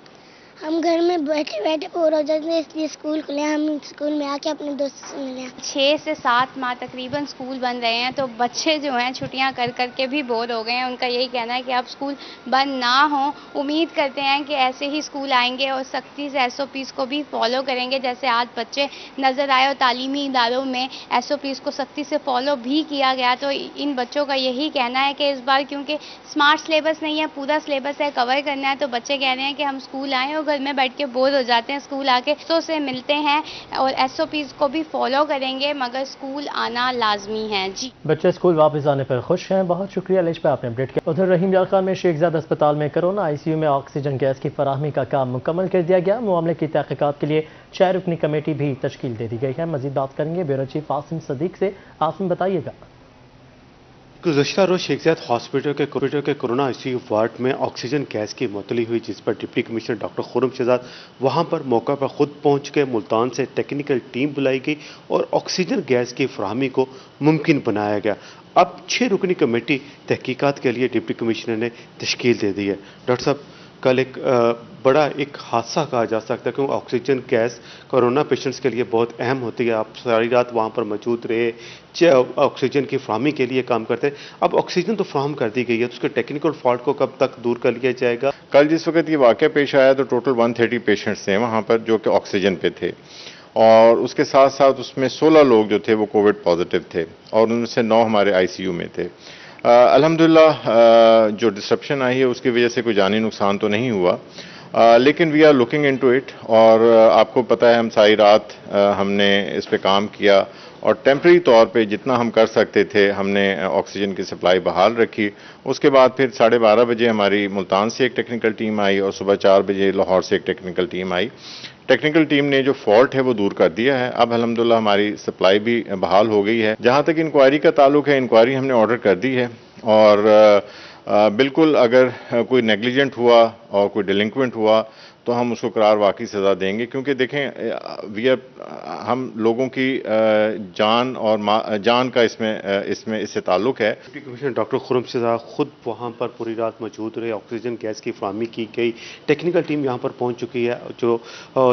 ہم گھر میں بیٹھے بیٹھے بور ہو جاتے ہیں، اس لیے اسکول کھلے ہیں، ہم اسکول میں آ کے اپنے دوستوں سے ملے ہیں۔ 6 سے 7 ماہ تقریباً اسکول بند رہے ہیں تو بچے جو ہیں چھٹیاں کر کے بھی بور ہو گئے ہیں۔ ان کا یہی کہنا ہے کہ اب اسکول بند نہ ہوں، امید کرتے ہیں کہ ایسے ہی اسکول آئیں گے اور سختی سے SOPs کو بھی فالو کریں گے، جیسے آج بچے نظر آئے اور تعلیمی اداروں میں SOPs کو سختی سے فالو بھی کیا گیا۔ تو ان بچوں کا یہی کہنا ہے کہ اس بار کیونکہ اسمارٹ سلیبس نہیں ہے، پورا سلیبس ہے، کور کرنا ہے، تو بچے کہہ رہے ہیں کہ ہم اسکول آئیں اور گھر میں بیٹھ کے بور ہو جاتے ہیں، اسکول آ کے دوستوں سے ملتے ہیں اور SOPs کو بھی فالو کریں گے، مگر اسکول آنا لازمی ہے۔ جی بچے اسکول واپس آنے پر خوش ہیں، بہت شکریہ علیش پہ آپ نے اپڈیٹ کیا۔ ادھر رحیم یار خان میں شیخ زاد اسپتال میں کورونا ICU میں آکسیجن گیس کی فراہمی کا کام مکمل کر دیا گیا۔ معاملے کی تحقیقات کے لیے 6 رکنی کمیٹی بھی تشکیل دے دی گئی ہے۔ مزید بات کریں گے بیورو چیف آصم صدیق سے۔ آصم، بتائیے گا۔ گزشتہ روز شیخ زاد ہاسپٹل کے کورونا ICU وارڈ میں آکسیجن گیس کی معطلی ہوئی، جس پر ڈپٹی کمشنر ڈاکٹر خرم شہزاد وہاں پر موقع پر خود پہنچ کے ملتان سے ٹیکنیکل ٹیم بلائی گئی اور آکسیجن گیس کی فراہمی کو ممکن بنایا گیا۔ اب 6 رکنی کمیٹی تحقیقات کے لیے ڈپٹی کمشنر نے تشکیل دے دی ہے۔ ڈاکٹر صاحب، کل ایک حادثہ کہا جا سکتا ہے کہ آکسیجن گیس کورونا پیشنٹس کے لیے بہت اہم ہوتی ہے۔ آپ ساری رات وہاں پر موجود رہے، آکسیجن کی فراہمی کے لیے کام کرتے ہیں۔ اب آکسیجن تو فراہم کر دی گئی ہے، تو اس کے ٹیکنیکل فالٹ کو کب تک دور کر لیا جائے گا؟ کل جس وقت یہ واقعہ پیش آیا تو ٹوٹل 130 پیشنٹس تھے وہاں پر جو کہ آکسیجن پہ تھے، اور اس کے ساتھ ساتھ اس میں 16 لوگ جو تھے وہ کووڈ پازیٹیو تھے اور ان میں سے 9 ہمارے ICU میں تھے۔ الحمدللہ جو ڈسرپشن آئی ہے اس کی وجہ سے کوئی جانی نقصان تو نہیں ہوا، لیکن we are looking into it, اور آپ کو پتہ ہے ہم ساری رات ہم نے اس پہ کام کیا اور ٹیمپرری طور پہ جتنا ہم کر سکتے تھے ہم نے آکسیجن کی سپلائی بحال رکھی۔ اس کے بعد پھر 12:30 بجے ہماری ملتان سے ایک ٹیکنیکل ٹیم آئی اور صبح 4 بجے لاہور سے ایک technical team I. Technical team نے جو فالٹ ہے وہ دور کر دیا ہے۔ اب الحمدللہ ہماری سپلائی بھی بحال ہو گئی ہے۔ جہاں تک انکوائری کا تعلق ہے، انکوائری ہم نے آرڈر کر دی ہے، اور بالکل اگر کوئی نیگلیجنٹ ہوا اور کوئی ڈیلنکوینٹ ہوا تو ہم اس کو قرار واقعی سزا دیں گے، کیونکہ دیکھیں ہم لوگوں کی جان کا اس سے تعلق ہے۔ ڈپٹی کمشنر ڈاکٹر خرم شہزاد خود وہاں پر پوری رات موجود رہے، آکسیجن گیس کی فراہمی کی گئی، ٹیکنیکل ٹیم یہاں پر پہنچ چکی ہے، جو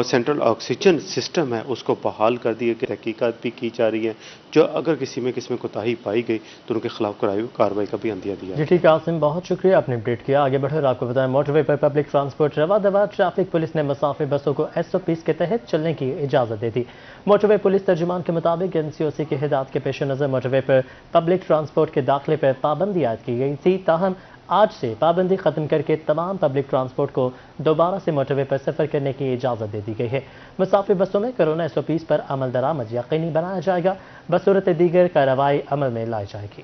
سینٹرل آکسیجن سسٹم ہے اس کو بحال کر دی ہے، تحقیقات بھی کی جا رہی ہیں، جو اگر کسی میں کوتاہی پائی گئی تو ان کے خلاف کارروائی کا بھی عندیہ دیا۔ جی ٹھیک ہے آصم، بہت شکریہ آپ نے اپڈیٹ کیا۔ آگے بڑھے اور آپ کو بتائیں، موٹر وے پر پبلک ٹرانسپورٹ رواں دواں، ٹریفک پولیس نے مسافر بسوں کو SOPs کے تحت چلنے کی اجازت دے دی۔ موٹر وے پولیس ترجمان کے مطابق NCOC کی ہدایت کے پیش نظر موٹر وے پر پبلک ٹرانسپورٹ کے داخلے پر پابندی عائد کی گئی تھی، تاہم آج سے پابندی ختم کر کے تمام پبلک ٹرانسپورٹ کو دوبارہ سے موٹر وے پر سفر کرنے کی اجازت دے دی گئی ہے۔ مسافر بسوں میں کورونا SOPs پر عمل درآمد یقینی بنایا جائے گا، بصورت دیگر کارروائی عمل میں لائی جائے گی۔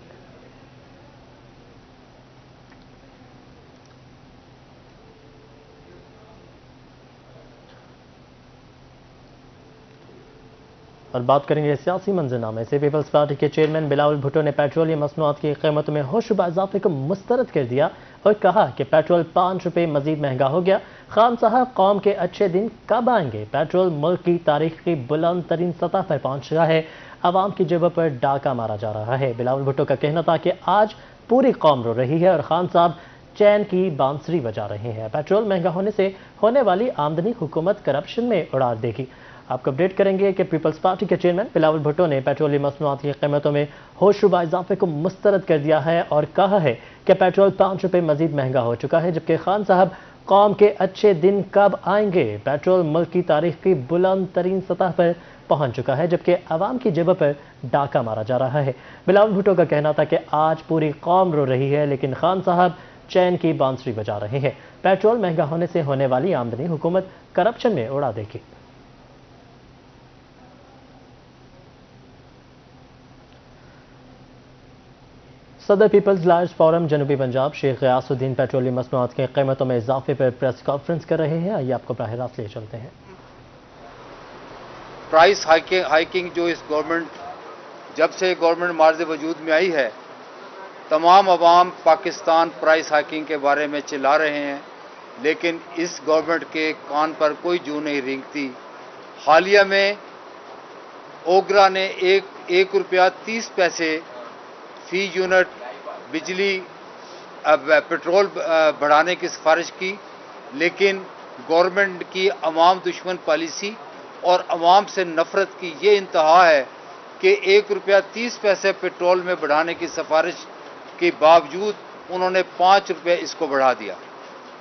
اور بات کریں گے سیاسی منظرنامے سے۔ پیپلز پارٹی کے چیئرمین بلاول بھٹو نے پیٹرولیم مصنوعات کی قیمتوں میں ہوشربا اضافے کو مسترد کر دیا اور کہا کہ پیٹرول 5 روپے مزید مہنگا ہو گیا۔ خان صاحب، قوم کے اچھے دن کب آئیں گے؟ پیٹرول ملک کی تاریخ کی بلند ترین سطح پر پہنچ رہا ہے، عوام کی جیبوں پر ڈاکہ مارا جا رہا ہے۔ بلاول بھٹو کا کہنا تھا کہ آج پوری قوم رو رہی ہے اور خان صاحب چین کی بانسری بجا رہے ہیں۔ پیٹرول مہنگا ہونے سے ہونے والی آمدنی حکومت کرپشن میں اڑا دے گی۔ آپ کو اپڈیٹ کریں گے کہ پیپلز پارٹی کے چیئرمین بلاول بھٹو نے پیٹرولی مصنوعات کی قیمتوں میں ہوشربا اضافے کو مسترد کر دیا ہے اور کہا ہے کہ پیٹرول 5 روپے مزید مہنگا ہو چکا ہے، جبکہ خان صاحب कौम के अच्छे दिन कब आएंगे? पेट्रोल मुल्क की तारीख की बुलंद तरीन सतह पर पहुंच चुका है, जबकि आवाम की जेब पर डाका मारा जा रहा है। बिलावल भुट्टो का कहना था कि आज पूरी कौम रो रही है, लेकिन खान साहब चैन की बांसुरी बजा रहे हैं। पेट्रोल महंगा होने से होने वाली आमदनी हुकूमत करप्शन में उड़ा देगी। सदर पीपल्स लायर्स फोरम जनूबी पंजाब शेख गयासुद्दीन पेट्रोलियम मसनूआत की कीमतों में इजाफे पर प्रेस कॉन्फ्रेंस कर रहे हैं। आइए आपको बराह रास्त ले चलते हैं। प्राइस हाइकिंग जो इस गवर्नमेंट, जब से गवर्नमेंट मार्ज़ वजूद में आई है, तमाम अवाम पाकिस्तान प्राइस हाइकिंग के बारे में चिल्ला रहे हैं, लेकिन इस गवर्नमेंट के कान पर कोई जू नहीं रेंगती। हालिया में ओगरा ने एक रुपया 30 पैसे फी यूनिट बिजली पेट्रोल बढ़ाने की सिफारिश की, लेकिन गवर्नमेंट की अवाम दुश्मन पॉलिसी और अवाम से नफरत की ये इंतहा है कि 1 रुपया 30 पैसे पेट्रोल में बढ़ाने की सिफारिश के बावजूद उन्होंने 5 रुपये इसको बढ़ा दिया।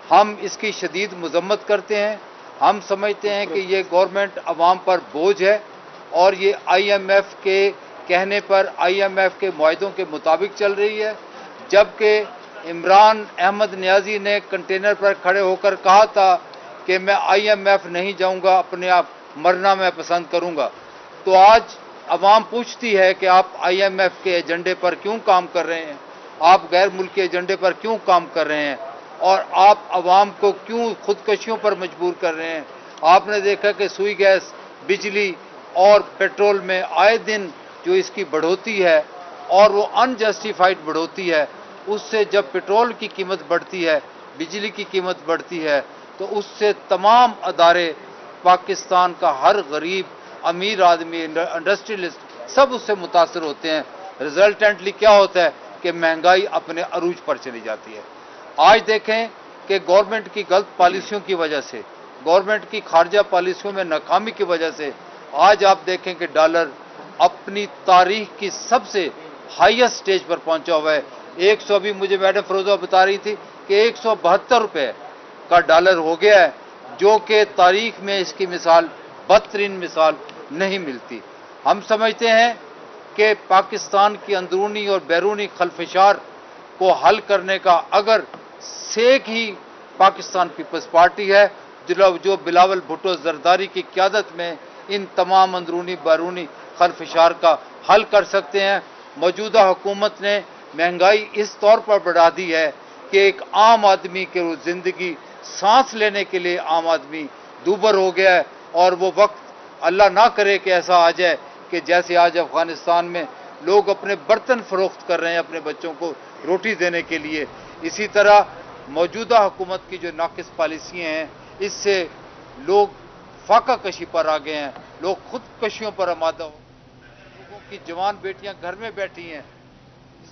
हम इसकी शदीद मजम्मत करते हैं। हम समझते हैं कि ये गवर्नमेंट अवाम पर बोझ है और ये IMF के कहने पर IMF के मुआहदों के मुताबिक चल रही है, जबकि इमरान अहमद नियाजी ने कंटेनर पर खड़े होकर कहा था कि मैं IMF नहीं जाऊंगा, अपने आप मरना मैं पसंद करूंगा। तो आज अवाम पूछती है कि आप IMF के एजेंडे पर क्यों काम कर रहे हैं, आप गैर मुल्की एजेंडे पर क्यों काम कर रहे हैं और आप अवाम को क्यों खुदकशियों पर मजबूर कर रहे हैं। आपने देखा कि सुई गैस, बिजली और पेट्रोल में आए दिन जो इसकी बढ़ोतरी है और वो अनजस्टिफाइड बढ़ोतरी है, उससे जब पेट्रोल की कीमत बढ़ती है, बिजली की कीमत बढ़ती है, तो उससे तमाम अदारे, पाकिस्तान का हर गरीब, अमीर आदमी, इंडस्ट्रियलिस्ट सब उससे मुतासर होते हैं। रिजल्टेंटली क्या होता है कि महंगाई अपने अरूज पर चली जाती है। आज देखें कि गवर्नमेंट की गलत पॉलिसियों की वजह से, गवर्नमेंट की खारजा पॉलिसियों में नाकामी की वजह से आज आप देखें कि डॉलर अपनी तारीख की सबसे हाईएस्ट स्टेज पर पहुंचा हुआ है। 100 अभी मुझे मैडम फरोजा बता रही थी कि 172 रुपए का डॉलर हो गया है, जो कि तारीख में इसकी मिसाल, बदतरीन मिसाल नहीं मिलती। हम समझते हैं कि पाकिस्तान की अंदरूनी और बैरूनी खलफशार को हल करने का अगर सेक ही पाकिस्तान पीपल्स पार्टी है, जो बिलावल भुट्टो जरदारी की क़यादत में इन तमाम अंदरूनी बैरूनी खलफशार का हल कर सकते हैं। मौजूदा हुकूमत ने महंगाई इस तौर पर बढ़ा दी है कि एक आम आदमी के जिंदगी सांस लेने के लिए आम आदमी दूभर हो गया है और वो वक्त अल्लाह ना करे कि ऐसा आ जाए कि जैसे आज अफगानिस्तान में लोग अपने बर्तन फरोख्त कर रहे हैं अपने बच्चों को रोटी देने के लिए। इसी तरह मौजूदा हुकूमत की जो नाकिस पॉलिसियाँ हैं, इससे लोग फाका कशी पर आ गए हैं, लोग खुदकशियों पर आमादा हो, लोगों की जवान बेटियां घर में बैठी हैं।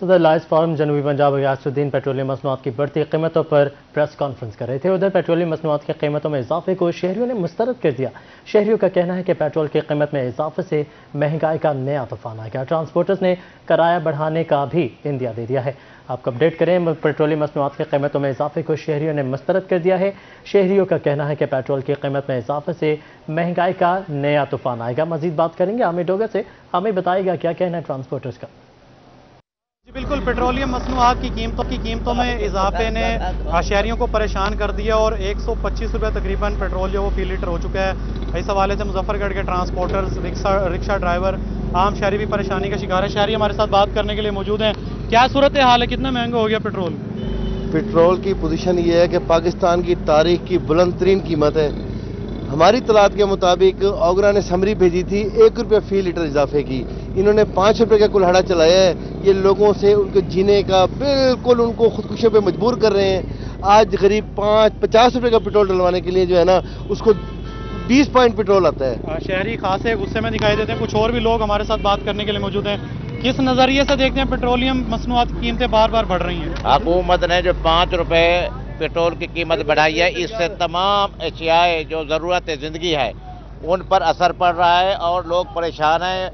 सदर लायर्स फोरम जनूबी पंजाब गयासुद्दीन पेट्रोलियम मसनूआत की बढ़ती कीमतों पर प्रेस कॉन्फ्रेंस कर रहे थे। उधर पेट्रोलियम मसनूआत की कीमतों में इजाफे को शहरियों ने मुस्तरद कर दिया। शहरियों का कहना है कि पेट्रोल की कीमत में इजाफे से महंगाई का नया तूफान आ गया। ट्रांसपोर्टर्स ने किराया बढ़ाने का भी इंदिया दे दिया है। आपको अपडेट करें, पेट्रोलियम मसनूआत की कीमतों में इजाफे को शहरियों ने मुस्तरद कर दिया है। शहरियों का कहना है कि पेट्रोल की कीमत में इजाफे से महंगाई का नया तूफान आएगा। मजीद बात करेंगे आमिर डोगर से। हमें बताएगा क्या कहना है ट्रांसपोर्टर्स का। जी बिल्कुल, पेट्रोलियम मसनूआत की कीमतों में इजाफे ने शहरियों को परेशान कर दिया और 125 रुपये तकरीबन पेट्रोल जो वो फी लीटर हो चुका है। इस हवाले से मुजफ्फरगढ़ के ट्रांसपोर्टर्स, रिक्शा ड्राइवर, आम शहरी भी परेशानी का शिकार है। शहरी हमारे साथ बात करने के लिए मौजूद हैं। क्या सूरत हाल है, कितना महंगा हो गया पेट्रोल? पेट्रोल की पोजीशन ये है कि पाकिस्तान की तारीख की बुलंद तरीन कीमत है। हमारी तलात के मुताबिक ओगरा ने समरी भेजी थी 1 रुपया फी लीटर इजाफे की। इन्होंने 5 रुपये का कुल्हाड़ा चलाया है। ये लोगों से उनके जीने का बिल्कुल उनको खुदकुशियों पे मजबूर कर रहे हैं। आज गरीब 50 रुपये का पेट्रोल डलवाने के लिए जो है ना, उसको 20 पॉइंट पेट्रोल आता है। शहरी खासे गुस्से में दिखाई देते हैं। कुछ और भी लोग हमारे साथ बात करने के लिए मौजूद हैं। किस नजरिए से देखते हैं पेट्रोलियम मसनूआत की कीमतें बार बार बढ़ रही हैं? हुकूमत ने जो 5 रुपए पेट्रोल की कीमत बढ़ाई है, इससे तमाम अशियाए जो ज़रूरत ज़िंदगी है उन पर असर पड़ रहा है और लोग परेशान हैं।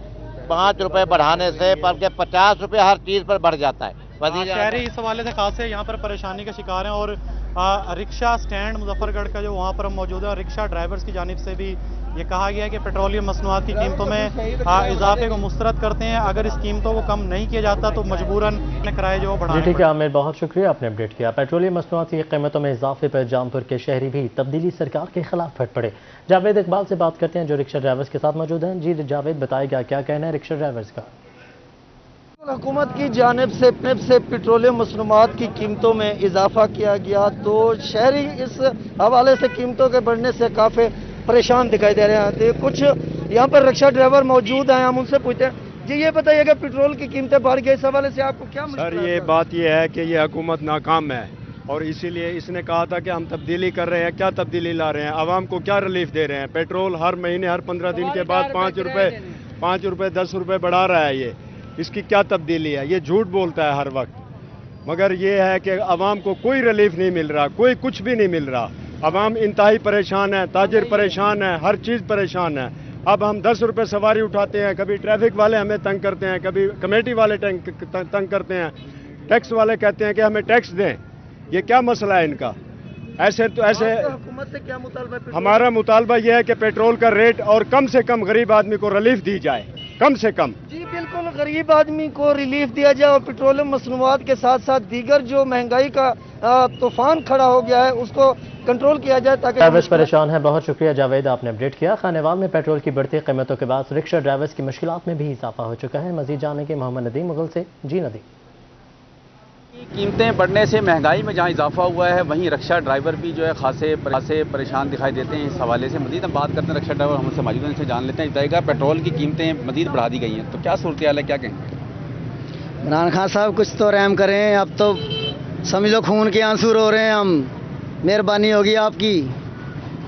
5 रुपए बढ़ाने से बल्कि 50 रुपए हर चीज़ पर बढ़ जाता है। शहरी इस हवाले से खासे यहाँ पर परेशानी का शिकार हैं और रिक्शा स्टैंड मुजफ्फरगढ़ का जो वहाँ पर हम मौजूद है, रिक्शा ड्राइवर्स की जानिब से भी ये कहा गया है कि पेट्रोलियम मसनूआत की कीमतों में इजाफे को मुस्तरद करते हैं। अगर इस कीमतों को कम नहीं किया जाता तो मजबूरन किराए जो बढ़ाने ठीक है आमिर, बहुत शुक्रिया, आपने अपडेट किया। पेट्रोलियम मसनूआत की कीमतों में इजाफे पर जामपुर के शहरी भी तब्दीली सरकार के खिलाफ फट पड़े। जावेद इकबाल से बात करते हैं जो रिक्शा ड्राइवर्स के साथ मौजूद हैं। जी जावेद, बताएगा क्या कहना है रिक्शा ड्राइवर्स का? हुकूमत की जानिब से पेट्रोलियम मसनूआत की कीमतों में इजाफा किया गया तो शहरी इस हवाले से कीमतों के बढ़ने से काफ़ी परेशान दिखाई दे रहे हैं। तो कुछ यहाँ पर रिक्शा ड्राइवर मौजूद हैं, हम उनसे पूछते हैं। जी ये बताइएगा पेट्रोल की कीमतें बढ़ गई, इस हवाले से आपको क्या सर? ये बात ये है कि ये हुकूमत नाकाम है और इसीलिए इसने कहा था कि हम तब्दीली कर रहे हैं। क्या तब्दीली ला रहे हैं? आवाम को क्या रिलीफ दे रहे हैं? पेट्रोल हर महीने हर 15 दिन के बाद 5 रुपए 10 रुपए बढ़ा रहा है। ये इसकी क्या तब्दीली है? ये झूठ बोलता है हर वक्त, मगर ये है कि आवाम को कोई रिलीफ नहीं मिल रहा, कोई कुछ भी नहीं मिल रहा। आवाम इंतहाई परेशान है, ताजिर परेशान है, हर चीज़ परेशान है। अब हम 10 रुपए सवारी उठाते हैं, कभी ट्रैफिक वाले हमें तंग करते हैं, कभी कमेटी वाले तंग करते हैं, टैक्स वाले कहते हैं कि हमें टैक्स दें। ये क्या मसला है इनका? ऐसे हुकूमत से क्या मुतालबा? हमारा मुतालबा यह है कि पेट्रोल का रेट और कम से कम गरीब आदमी को रिलीफ दी जाए, कम से कम। जी बिल्कुल, गरीब आदमी को रिलीफ दिया जाए और पेट्रोलियम मसनूआत के साथ साथ दीगर जो महंगाई का तूफान खड़ा हो गया है उसको कंट्रोल किया जाए ताकि ड्राइवर्स परेशान है। बहुत शुक्रिया जावेद, आपने अपडेट किया। खानेवाल में पेट्रोल की बढ़ती कीमतों के बाद रिक्शा ड्राइवर्स की मुश्किलात में भी इजाफा हो चुका है। मजीद जानने के मोहम्मद नदीम मुगल से। जी नदीम, कीमतें बढ़ने से महंगाई में जहां इजाफा हुआ है वहीं रिक्शा ड्राइवर भी जो है खासे परेशान दिखाई देते हैं। इस हवाले से मजीद हम बात करते हैं, रिक्शा ड्राइवर हमसे मौजूद हैं, इनसे जान लेते हैं। बताइएगा पेट्रोल की कीमतें मजीद बढ़ा दी गई हैं तो क्या सूरत हाल है, क्या कहेंगे? इमरान खान साहब कुछ तो रहम करें, अब तो समझ लो खून के आंसू रो रहे हैं हम। मेहरबानी होगी आपकी,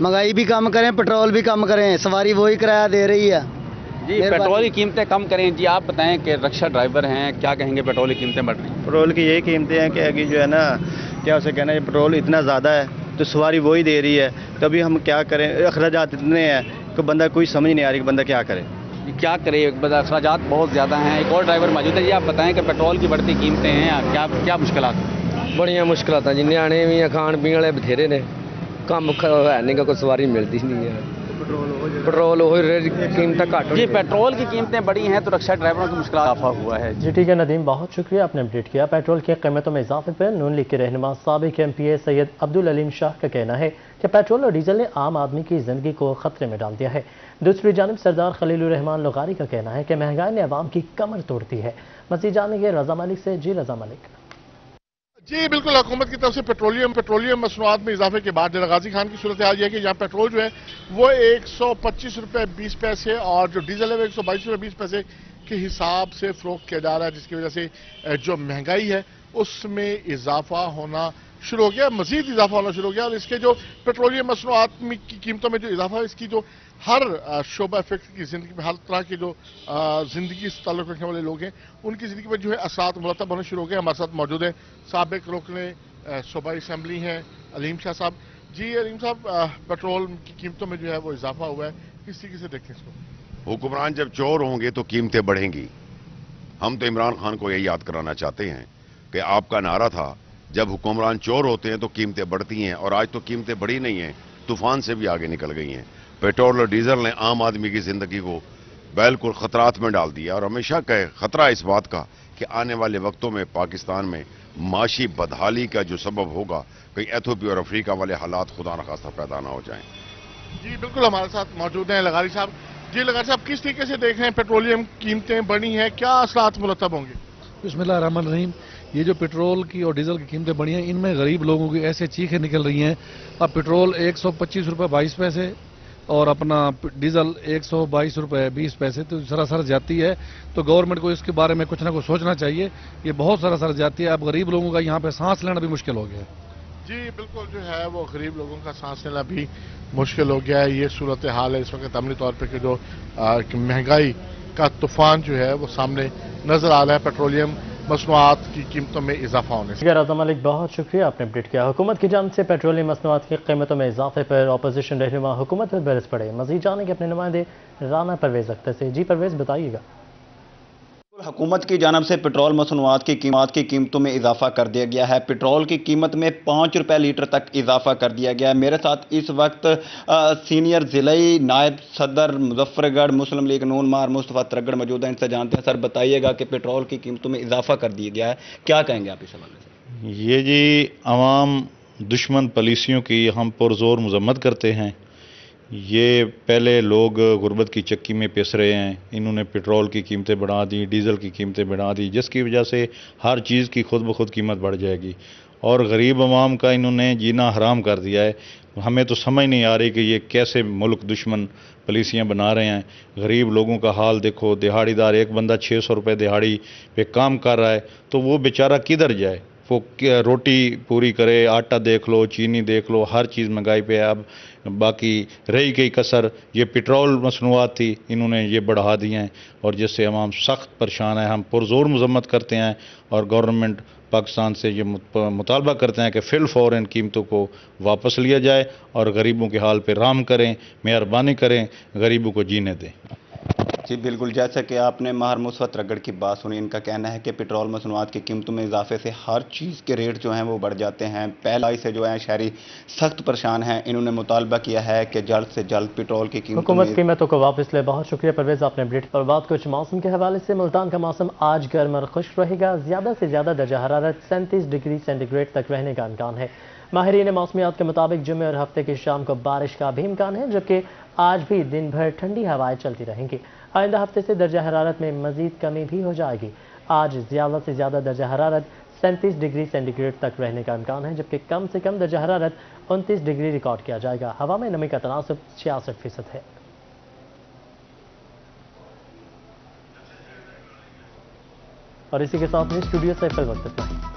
महंगाई भी कम करें, पेट्रोल भी कम करें, सवारी वही किराया दे रही है। जी पेट्रोल की कीमतें कम करें। जी आप बताएं कि रिक्शा ड्राइवर हैं, क्या कहेंगे? पेट्रोल की कीमतें बढ़ रही हैं। पेट्रोल की यही कीमतें हैं कि अभी जो है ना, क्या उसे कहना है, पेट्रोल इतना ज़्यादा है तो सवारी वही दे रही है, तभी हम क्या करें? अखराजात इतने हैं कि बंदा कोई समझ नहीं आ रही कि बंदा क्या करे। क्या करे, अखराजात बहुत ज़्यादा हैं। एक और ड्राइवर मौजूद है। जी आप बताएं कि पेट्रोल की बढ़ती कीमतें हैं, क्या मुश्किलात? बड़िया मुश्किलात जी, न्याणे भी हैं, खाण पीने वाले बथेरे ने, काम है नहीं, कोई सवारी मिलती नहीं है। पेट्रोल कीमतें घट। जी पेट्रोल की कीमतें बढ़ी हैं तो रिक्शा ड्राइवरों की मुश्किल इजाफा हुआ है। जी ठीक है नदीम, बहुत शुक्रिया, आपने अपडेट किया। पेट्रोल की कीमतों में इजाफे पर नून लीग के रहनुमा साबिक MPA सैयद अब्दुल अलीम शाह का कहना है कि पेट्रोल और डीजल ने आम आदमी की जिंदगी को खतरे में डाल दिया है। दूसरी जानिब सरदार खलीलुर रहमान लोगारी का कहना है कि महंगाई ने अवाम की कमर तोड़ दी है। मज़ीद जानेंगे रजा मलिक से। जी रजा मलिक। जी बिल्कुल, हुकूमत की तरफ से पेट्रोलियम मसनूआत में इजाफे के बाद गाजी खान की सूरत हाल यह है कि यहाँ पेट्रोल जो है वो 125 रुपये 20 पैसे और जो डीजल है वो 122 रुपये 20 पैसे के हिसाब से फरोख्त किया जा रहा है, जिसकी वजह से जो महंगाई है उसमें इजाफा होना शुरू हो गया, मजीद इजाफा होना शुरू हो गया। और इसके जो पेट्रोलियम मसनूआत की कीमतों में जो इजाफा है, इसकी जो हर शोबा इफेक्ट की जिंदगी में, हर तरह के जो जिंदगी से ताल्लुक रखने वाले लोग हैं उनकी जिंदगी में जो है असरात मुरतब होने शुरू हो गए। हमारे साथ मौजूद है साबिक रुकने सूबाई असम्बली हैं अलीम शाह साहब। जी अलीम साहब, पेट्रोल की कीमतों में जो है वो इजाफा हुआ है, किस तरीके से देखें इसको? हुक्मरान जब चोर होंगे तो कीमतें बढ़ेंगी। हम तो इमरान खान को यही याद कराना चाहते हैं कि आपका नारा था जब हुक्मरान चोर होते हैं तो कीमतें बढ़ती हैं, और आज तो कीमतें बढ़ी नहीं हैं, तूफान से भी आगे निकल गई हैं। पेट्रोल और डीजल ने आम आदमी की जिंदगी को बिल्कुल खतरात में डाल दिया, और हमेशा का खतरा इस बात का कि आने वाले वक्तों में पाकिस्तान में माशी बदहाली का जो सबब होगा, कहीं एथोपिया और अफ्रीका वाले हालात खुदा न खास्ता पैदा ना हो जाएं। जी बिल्कुल, हमारे साथ मौजूद हैं लगारी साहब। जी लगारी साहब, किस तरीके से देख रहे हैं पेट्रोलियम कीमतें बढ़ी हैं, क्या असरात मुरतब होंगे? बिस्मिल्लाहिर्रहमानिर्रहीम। ये जो पेट्रोल की और डीजल की कीमतें बढ़ी हैं, इनमें गरीब लोगों की ऐसे चीखें निकल रही हैं। अब पेट्रोल 125 रुपये 22 पैसे और अपना डीजल 122 रुपये 20 पैसे, तो सरासर जाती है। तो गवर्नमेंट को इसके बारे में कुछ ना कुछ सोचना चाहिए, ये बहुत सरासर जाती है। अब गरीब लोगों का यहाँ पे सांस लेना भी मुश्किल हो गया है। जी बिल्कुल, जो है वो गरीब लोगों का सांस लेना भी मुश्किल हो गया है। ये सूरत हाल है इस वक्त अमली तौर पर कि जो महंगाई का तूफान जो है वो सामने नजर आ रहा है पेट्रोलियम मसनूआत की कीमतों में इजाफा होने से। रज़ा मलिक, बहुत शुक्रिया, आपने अपडेट किया। हुकूमत की जानिब से पेट्रोलियम मसनूआत की कीमतों में इजाफे पर अपोजिशन रहनुमा हुकूमत पर बरस पड़े। मजीद जानेंगे अपने नुमाइंदे राना परवेज अख्तर से। जी परवेज, बताइएगा। حکومت کی جانب سے پیٹرول مصنوعات کی قیمتوں میں اضافہ کر دیا گیا ہے۔ پیٹرول کی قیمت میں 5 روپے لیٹر تک اضافہ کر دیا گیا ہے۔ میرے ساتھ اس وقت سینئر ضلعی نائب صدر مظفر گڑھ مسلم لیگ نون مہر مصطفیٰ ترگڑ موجود ہیں، ان سے جانتے ہیں۔ سر بتائیے گا کہ پیٹرول کی قیمتوں میں اضافہ کر دیا گیا ہے، کیا کہیں گے آپ اس حوالے سے؟ یہ جی عوام دشمن پالیسیوں کی ہم پرزور مذمت کرتے ہیں۔ یہ پہلے لوگ غربت کی چکی میں پس رہے ہیں، انہوں نے پیٹرول کی قیمتیں بڑھا دی، ڈیزل کی قیمتیں بڑھا دی، جس کی وجہ سے ہر چیز کی خود بخود قیمت بڑھ جائے گی اور غریب عوام کا انہوں نے جینا حرام کر دیا ہے۔ ہمیں تو سمجھ نہیں آ رہی کہ یہ کیسے ملک دشمن پالیسیاں بنا رہے ہیں۔ غریب لوگوں کا حال دیکھو، دہاڑی دار ایک بندہ 600 روپے دہاڑی پہ کام کر رہا ہے تو وہ بیچارہ کدھر جائے؟ وہ روٹی پوری کرے، آٹا دیکھ لو، چینی دیکھ لو، ہر چیز مہنگائی پہ ہے۔ اب باقی رہی گئی کسر یہ پیٹرول مصنوعات تھی، انہوں نے یہ بڑھا دی ہیں اور جس سے عوام سخت پریشان ہے۔ ہم پرزور مذمت کرتے ہیں اور گورنمنٹ پاکستان سے یہ مطالبہ کرتے ہیں کہ فی الفور ان قیمتوں کو واپس لیا جائے اور غریبوں کے حال پہ رحم کریں، مہربانی کریں، غریبوں کو جینے دیں۔ جی بالکل، جیسا کہ آپ نے مہر مصطفیٰ ترگڑ کی بات سنی، ان کا کہنا ہے کہ پیٹرول مصنوعات کی قیمتوں میں اضافے سے ہر چیز کے ریٹ جو ہیں وہ بڑھ جاتے ہیں۔ پہلائی سے جو ہیں شہری سخت پریشان ہیں، انہوں نے مطالبہ کیا ہے کہ جلد سے جلد پیٹرول کی حکومت قیمتوں کو واپس لے۔ بہت شکریہ پرویز، آپ نے اپڈیٹ پر بات۔ کچھ موسم کے حوالے سے ملتان کا موسم آج گرم اور خشک رہے گا، زیادہ سے زیادہ درجہ حرارت 37 ڈگری سینٹی گریڈ تک رہنے کا امکان ہے۔ ماہرین موسمیات کے مطابق جمعے اور ہفتے کی شام کو بارش کا بھی امکان ہے، جبکہ آج بھی دن بھر ٹھنڈی ہوائیں چلتی رہیں گی۔ آئندہ ہفتے سے درجہ حرارت میں مزید کمی بھی ہو جائے گی۔ آج زیادہ سے زیادہ درجہ حرارت 37 ڈگری سینٹی گریڈ تک رہنے کا امکان ہے، جبکہ کم سے کم درجہ حرارت 29 ڈگری ریکارڈ کیا جائے گا۔ ہوا میں نمی کا تناسب 66% ہے۔ اور اسی کے ساتھ میں اسٹوڈیو سے فی الوقت اتنا ہی۔